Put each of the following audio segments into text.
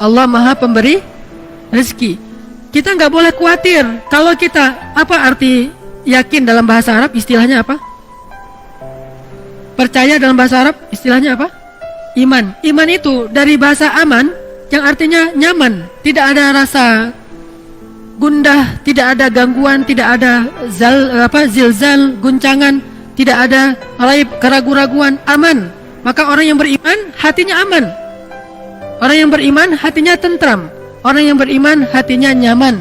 Allah Maha Pemberi rezeki. Kita nggak boleh khawatir. Kalau kita, apa arti yakin dalam bahasa Arab? Istilahnya apa? Percaya dalam bahasa Arab istilahnya apa? Iman. Iman itu dari bahasa aman yang artinya nyaman, tidak ada rasa gundah, tidak ada gangguan, tidak ada zilzal, guncangan, tidak ada raib, keraguan-raguan, aman. Maka orang yang beriman hatinya aman. Orang yang beriman hatinya tentram. Orang yang beriman hatinya nyaman.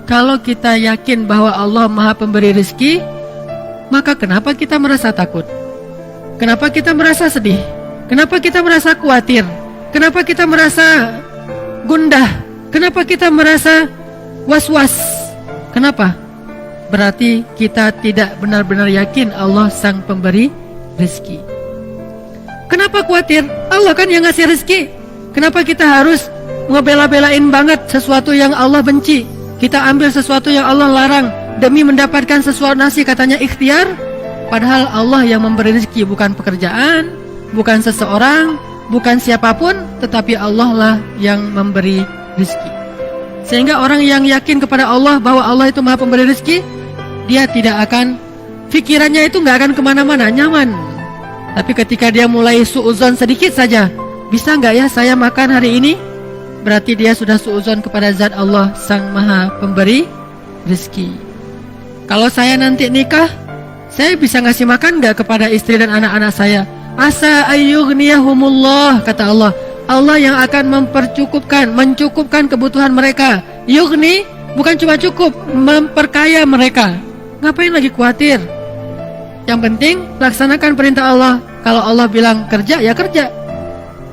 Kalau kita yakin bahwa Allah Maha Pemberi rezeki, maka kenapa kita merasa takut? Kenapa kita merasa sedih? Kenapa kita merasa khawatir? Kenapa kita merasa gundah? Kenapa kita merasa was-was? Kenapa? Berarti kita tidak benar-benar yakin Allah Sang Pemberi rezeki. Kenapa khawatir? Allah kan yang ngasih rezeki. Kenapa kita harus ngebela-belain banget sesuatu yang Allah benci? Kita ambil sesuatu yang Allah larang demi mendapatkan sesuatu nasi, katanya ikhtiar. Padahal Allah yang memberi rezeki, bukan pekerjaan, bukan seseorang, bukan siapapun, tetapi Allah lah yang memberi rezeki. Sehingga orang yang yakin kepada Allah bahwa Allah itu Maha Pemberi rezeki, dia tidak akan, pikirannya itu gak akan kemana-mana, nyaman. Tapi ketika dia mulai suuzon sedikit saja, bisa gak ya saya makan hari ini? Berarti dia sudah suuzon kepada zat Allah Sang Maha Pemberi rezeki. Kalau saya nanti nikah, saya bisa ngasih makan gak kepada istri dan anak-anak saya? Asa ayyughniyahumullah, kata Allah. Allah yang akan mencukupkan kebutuhan mereka. Yughni bukan cuma cukup, memperkaya mereka. Ngapain lagi khawatir? Yang penting laksanakan perintah Allah. Kalau Allah bilang kerja, ya kerja.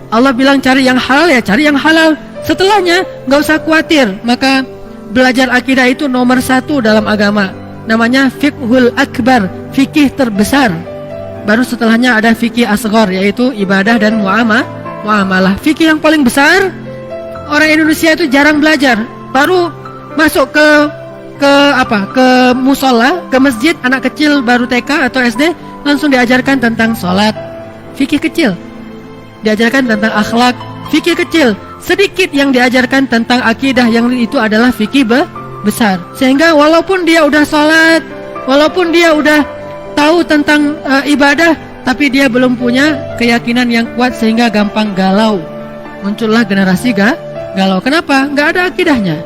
Allah bilang cari yang halal, ya cari yang halal. Setelahnya gak usah khawatir. Maka belajar akidah itu nomor 1 dalam agama. Namanya fiqhul akbar, fikih terbesar. Baru setelahnya ada fikih asghar, yaitu ibadah dan muamalah. Fikih yang paling besar, orang Indonesia itu jarang belajar. Baru masuk ke musola, ke masjid, anak kecil baru TK atau SD langsung diajarkan tentang sholat, fikih kecil. Diajarkan tentang akhlak, fikih kecil. Sedikit yang diajarkan tentang akidah, yang itu adalah fikih besar. Sehingga walaupun dia udah sholat, walaupun dia udah tahu tentang ibadah, tapi dia belum punya keyakinan yang kuat sehingga gampang galau. Muncullah generasi galau. Kenapa? Gak ada akidahnya.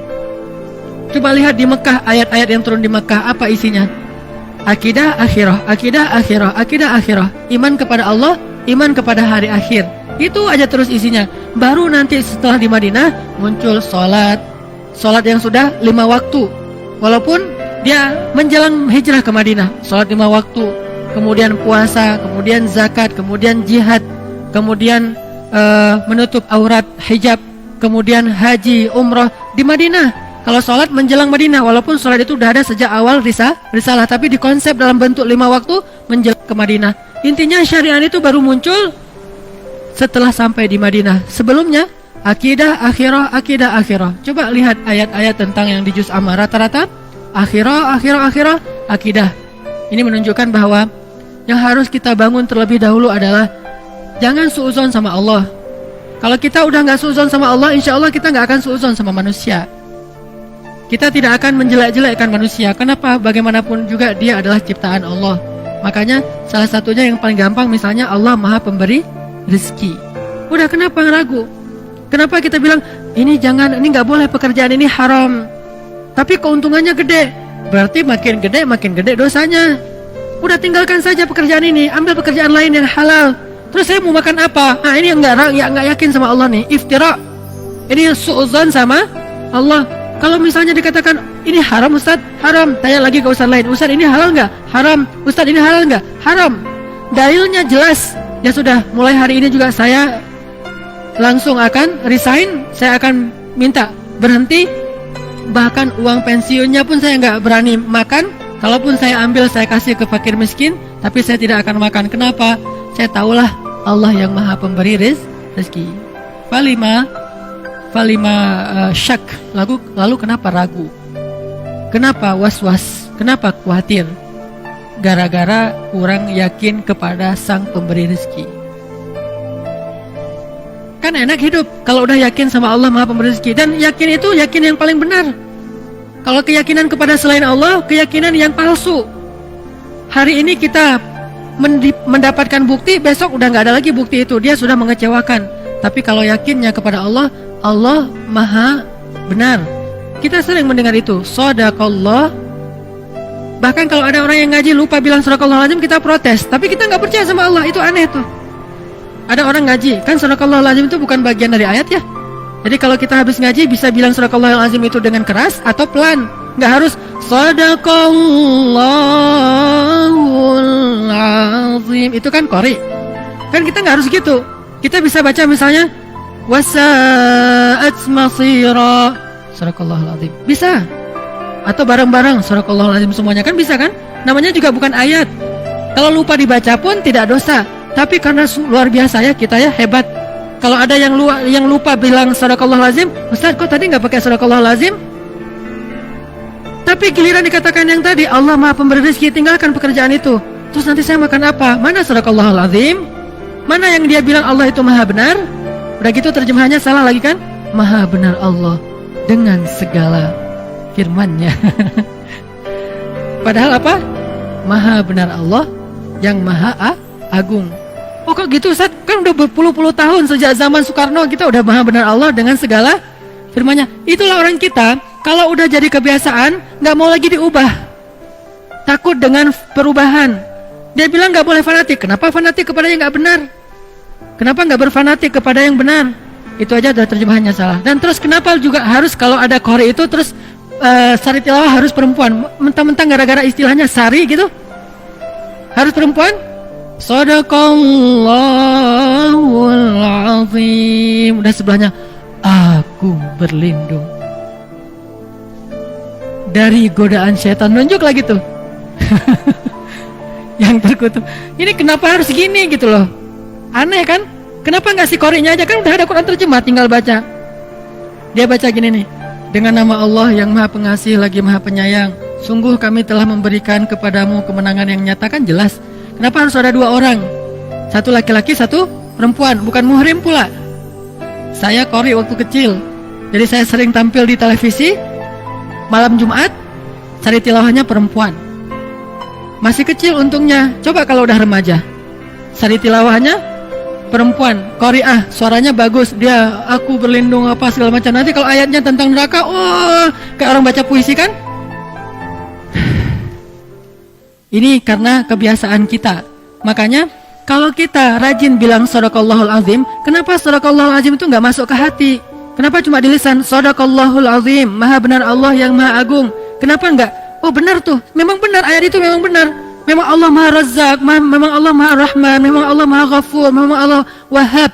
Coba lihat di Mekah, ayat-ayat yang turun di Mekah, apa isinya? Akidah akhirah, akidah akhirah, akidah akhirah. Iman kepada Allah, iman kepada hari akhir. Itu aja terus isinya. Baru nanti setelah di Madinah muncul sholat yang sudah 5 waktu. Walaupun dia menjelang hijrah ke Madinah, sholat 5 waktu, kemudian puasa, kemudian zakat, kemudian jihad, kemudian menutup aurat, hijab, kemudian haji, umrah di Madinah. Kalau sholat menjelang Madinah, walaupun sholat itu udah ada sejak awal risalah, tapi dikonsep dalam bentuk 5 waktu menjelang ke Madinah. Intinya syariat itu baru muncul setelah sampai di Madinah. Sebelumnya akidah akhirah, akidah akhirah. Coba lihat ayat-ayat tentang yang di juz amma, rata-rata akhirah, akidah. Ini menunjukkan bahwa yang harus kita bangun terlebih dahulu adalah jangan suuzon sama Allah. Kalau kita udah gak suuzon sama Allah, insya Allah kita gak akan suuzon sama manusia. Kita tidak akan menjelek-jelekkan manusia. Kenapa? Bagaimanapun juga dia adalah ciptaan Allah. Makanya salah satunya yang paling gampang, misalnya Allah Maha Pemberi rezeki. Udah, kenapa ragu? Kenapa kita bilang ini jangan, ini gak boleh, pekerjaan ini haram, tapi keuntungannya gede? Berarti makin gede dosanya. Udah, tinggalkan saja pekerjaan ini, ambil pekerjaan lain yang halal. Terus saya mau makan apa? Nah, ini enggak yakin sama Allah nih, iftira. Ini suuzon sama Allah. Kalau misalnya dikatakan ini haram Ustaz, haram. Tanya lagi ke Ustaz lain, Ustaz ini halal enggak? Haram. Ustaz ini halal enggak? Haram. Dalilnya jelas. Ya sudah, mulai hari ini juga saya langsung akan resign. Saya akan minta berhenti. Bahkan uang pensiunnya pun saya enggak berani makan. Kalaupun saya ambil, saya kasih ke fakir miskin, tapi saya tidak akan makan. Kenapa? Saya tahulah Allah yang Maha Pemberi rezeki. Falima syak. Lalu kenapa ragu? Kenapa was-was? Kenapa khawatir? Gara-gara kurang yakin kepada Sang Pemberi rezeki. Kan Kan enak hidup kalau udah yakin sama Allah Maha Pemberi rezeki. Dan yakin itu yakin yang paling benar. Kalau keyakinan kepada selain Allah, keyakinan yang palsu. Hari ini kita mendapatkan bukti, besok udah nggak ada lagi bukti itu, dia sudah mengecewakan. Tapi kalau yakinnya kepada Allah, Allah Maha benar. Kita sering mendengar itu, shadaqallah. Bahkan kalau ada orang yang ngaji lupa bilang shadaqallahul azim, kita protes. Tapi kita nggak percaya sama Allah, itu aneh tuh. Ada orang ngaji, kan shadaqallahul azim itu bukan bagian dari ayat ya. Jadi kalau kita habis ngaji bisa bilang shadaqallahul azim itu dengan keras atau pelan. Nggak harus shadaqallahul azim. Itu kan qori. Kan kita nggak harus gitu. Kita bisa baca misalnya wasa'at masira shadaqallahul azim. Bisa. Atau bareng-bareng shadaqallahul azim semuanya kan bisa kan? Namanya juga bukan ayat. Kalau lupa dibaca pun tidak dosa. Tapi karena luar biasa ya kita ya, hebat. Kalau ada yang lupa bilang shadaqallahul azim, Ustaz kok tadi nggak pakai shadaqallahul azim? Tapi giliran dikatakan yang tadi Allah Maha Pemberi rezeki, tinggalkan pekerjaan itu. Terus nanti saya makan apa? Mana shadaqallahul azim? Mana yang dia bilang Allah itu Maha benar? Udah gitu terjemahannya salah lagi kan? Maha benar Allah dengan segala firman-Nya. Padahal apa? Maha benar Allah yang Maha Agung. Oh kok gitu Ustaz? Kan udah berpuluh-puluh tahun sejak zaman Soekarno kita udah Maha benar Allah dengan segala firman-Nya. Itulah orang kita, kalau udah jadi kebiasaan nggak mau lagi diubah. Takut dengan perubahan. Dia bilang nggak boleh fanatik. Kenapa fanatik kepada yang nggak benar? Kenapa nggak berfanatik kepada yang benar? Itu aja udah terjemahannya salah. Dan terus kenapa juga harus kalau ada qori itu terus sari tilawah harus perempuan? Mentang-mentang gara-gara istilahnya sari gitu harus perempuan? Shadaqallahul azim. Udah sebelahnya aku berlindung dari godaan setan. Nunjuk lagi tuh. Yang terkutuk. Ini kenapa harus gini gitu loh? Aneh kan? Kenapa nggak si qorinya aja? Kan udah ada Quran terjemah, tinggal baca. Dia baca gini nih. Dengan nama Allah yang Maha Pengasih lagi Maha Penyayang, sungguh kami telah memberikan kepadamu kemenangan yang nyata. Kan jelas. Kenapa harus ada dua orang? Satu laki-laki, satu perempuan. Bukan muhrim pula. Saya qori waktu kecil. Jadi saya sering tampil di televisi. Malam Jumat, sari tilawahnya perempuan. Masih kecil untungnya. Coba kalau udah remaja, sari tilawahnya perempuan, qori'ah, suaranya bagus, dia aku berlindung apa segala macam. Nanti kalau ayatnya tentang neraka, oh, kayak orang baca puisi kan? Ini karena kebiasaan kita. Makanya kalau kita rajin bilang shadaqallahul azim, kenapa shadaqallahul azim itu nggak masuk ke hati? Kenapa cuma di lisan? Shadaqallahul azim, Maha benar Allah yang Maha Agung. Kenapa enggak? Oh benar tuh, memang benar, ayat itu memang benar. Memang Allah Maha Razzaq, memang Allah Maha Rahman, memang Allah Maha Ghafur, memang Allah Wahhab.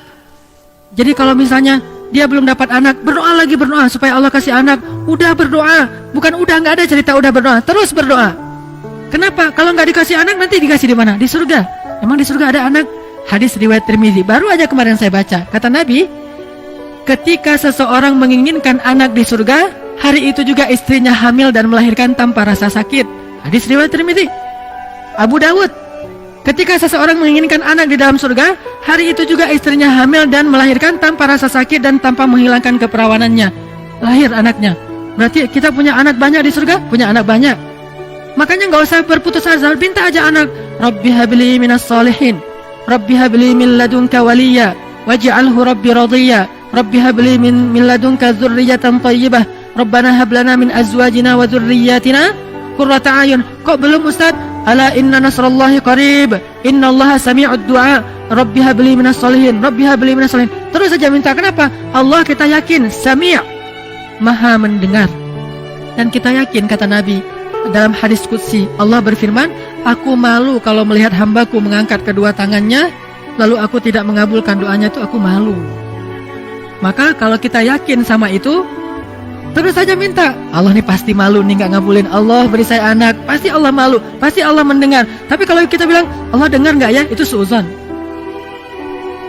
Jadi kalau misalnya dia belum dapat anak, berdoa lagi, berdoa supaya Allah kasih anak. Udah berdoa, bukan udah, nggak ada cerita udah berdoa, terus berdoa. Kenapa? Kalau nggak dikasih anak nanti dikasih di mana? Di surga. Emang di surga ada anak? Hadis riwayat Tirmizi, baru aja kemarin saya baca. Kata Nabi, ketika seseorang menginginkan anak di surga, hari itu juga istrinya hamil dan melahirkan tanpa rasa sakit. Hadis riwayat Tirmizi. Abu Dawud, ketika seseorang menginginkan anak di dalam surga, hari itu juga istrinya hamil dan melahirkan tanpa rasa sakit dan tanpa menghilangkan keperawanannya. Lahir anaknya. Berarti kita punya anak banyak di surga? Punya anak banyak. Makanya gak usah berputus asa, minta aja anak. Rabbi habli minas salihin, Rabbi habli min ladunka waliya, waj'alhu Rabbi radiyya, Rabbi habli min ladunka dzurriyyatan thayyibah, Rabbana hablana min azwajina wa dzurriyyatina qurrata a'yun. Kok belum Ustaz? Ala inna nasrallahi qarib, inna allaha sami'ud du'a, Rabbi habli minas salihin, Rabbi habli minas salihin. Terus saja minta. Kenapa? Allah kita yakin Sami', Maha mendengar. Dan kita yakin, kata Nabi dalam hadis qudsi, Allah berfirman, aku malu kalau melihat hambaku mengangkat kedua tangannya lalu aku tidak mengabulkan doanya, itu aku malu. Maka kalau kita yakin sama itu, terus saja minta. Allah nih pasti malu nih gak ngabulin. Allah beri saya anak, pasti Allah malu, pasti Allah mendengar. Tapi kalau kita bilang Allah dengar gak ya, itu suuzon.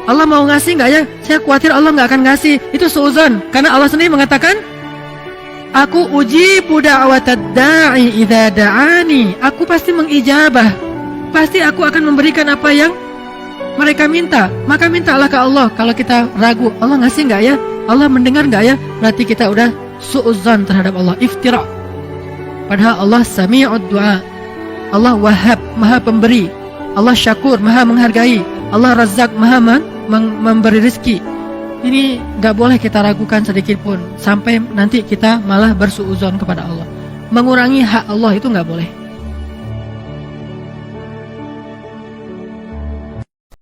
Allah mau ngasih gak ya, saya khawatir Allah gak akan ngasih, itu suuzon. Karena Allah sendiri mengatakan, aku ujibu da'watad da'i idza da'ani. Aku pasti mengijabah, pasti aku akan memberikan apa yang Mereka minta, maka mintalah ke Allah. Kalau kita ragu, Allah ngasih nggak ya? Allah mendengar nggak ya? Berarti kita udah su'udzan terhadap Allah, iftira. Padahal Allah sami'ud du'a, Allah wahhab, maha pemberi, Allah syakur, maha menghargai, Allah razak, maha memberi rezeki. Ini gak boleh kita ragukan sedikit pun, sampai nanti kita malah bersuudzon kepada Allah. Mengurangi hak Allah itu gak boleh.